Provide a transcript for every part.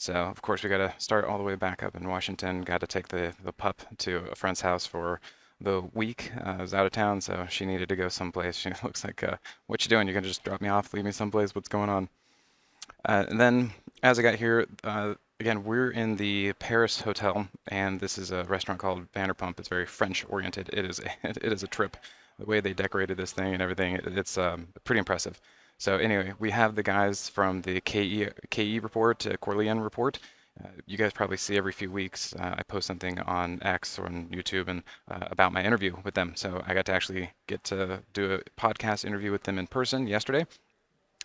So of course we got to start all the way back up in Washington. Got to take the pup to a friend's house for the week. I was out of town, so she needed to go someplace. She looks like, "What you doing? You gonna just drop me off, leave me someplace? What's going on?" And then as I got here, again, we're in the Paris hotel, and this is a restaurant called Vanderpump. It's very French oriented. It is it is a trip. The way they decorated this thing and everything, it's pretty impressive. So anyway, we have the guys from the KE report, Corleone report. You guys probably see every few weeks I post something on X or on YouTube and about my interview with them. So I got to actually get to do a podcast interview with them in person yesterday,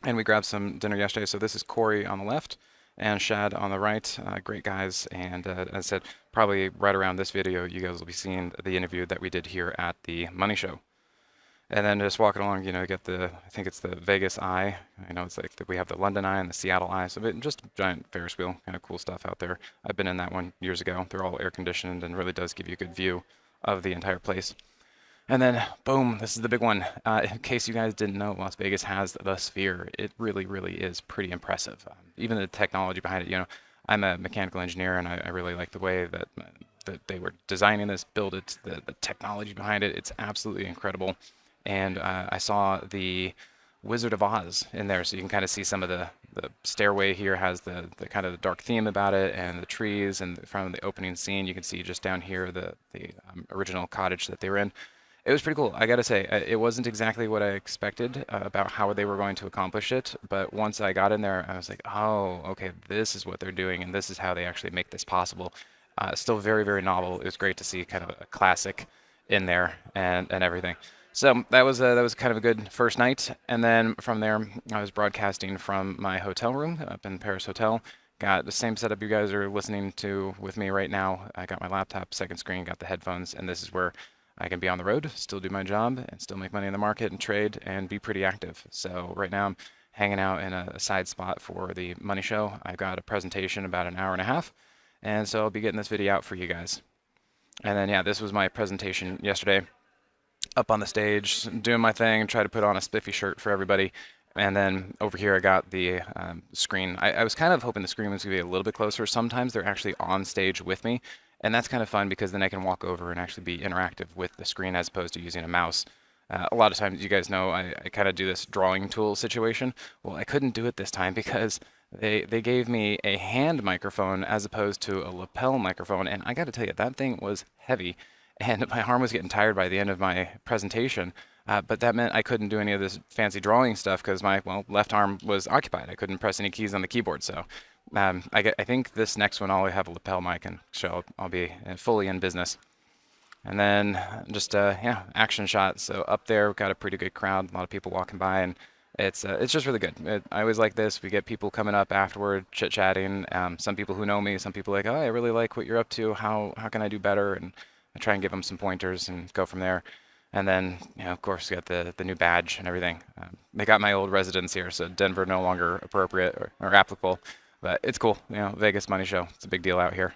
and we grabbed some dinner yesterday. So this is Corey on the left and Shad on the right. Great guys. And as I said, probably right around this video, you guys will be seeing the interview that we did here at the Money Show. And then just walking along, you get I think it's the Vegas Eye. I know it's like we have the London Eye and the Seattle Eye. So just a giant Ferris wheel, kind of cool stuff out there. I've been in that one years ago. They're all air conditioned and really does give you a good view of the entire place. And then, boom, this is the big one. In case you guys didn't know, Las Vegas has the Sphere. It really, really is pretty impressive. Even the technology behind it, I'm a mechanical engineer, and I really like the way that they were designing this, build it, the technology behind it. It's absolutely incredible. And I saw the Wizard of Oz in there, so you can kind of see some of the stairway here has the kind of the dark theme about it, and the trees, and from the opening scene, you can see just down here the original cottage that they were in. It was pretty cool. I gotta say, it wasn't exactly what I expected about how they were going to accomplish it, but once I got in there, I was like, oh, okay, this is what they're doing, and this is how they actually make this possible. Still very, very novel. It was great to see kind of a classic in there and everything. So that was kind of a good first night, and then from there, I was broadcasting from my hotel room up in Paris Hotel. Got the same setup you guys are listening to with me right now. I got my laptop, second screen, got the headphones, and this is where I can be on the road, still do my job, and still make money in the market and trade and be pretty active. So right now I'm hanging out in a side spot for the Money Show. I've got a presentation about an hour and a half, and so I'll be getting this video out for you guys. And then yeah, this was my presentation yesterday. Up on the stage, doing my thing, try to put on a spiffy shirt for everybody. And then over here I got the screen. I was kind of hoping the screen was going to be a little bit closer. Sometimes they're actually on stage with me, and that's kind of fun because then I can walk over and actually be interactive with the screen as opposed to using a mouse. A lot of times, you guys know, I kind of do this drawing tool situation. Well, I couldn't do it this time because they gave me a hand microphone as opposed to a lapel microphone, and I got to tell you, that thing was heavy, and my arm was getting tired by the end of my presentation. But that meant I couldn't do any of this fancy drawing stuff because my left arm was occupied. I couldn't press any keys on the keyboard. So I think this next one I'll have a lapel mic, and so I'll be fully in business. And then just yeah, action shot. So up there, we've got a pretty good crowd, a lot of people walking by, and it's just really good. I always like this. We get people coming up afterward, chit-chatting. Some people who know me, some people like, oh, I really like what you're up to. How can I do better? And I try and give them some pointers and go from there. And then, of course, we got the new badge and everything. They got my old residence here, so Denver no longer appropriate or applicable. But it's cool, Vegas Money Show. It's a big deal out here.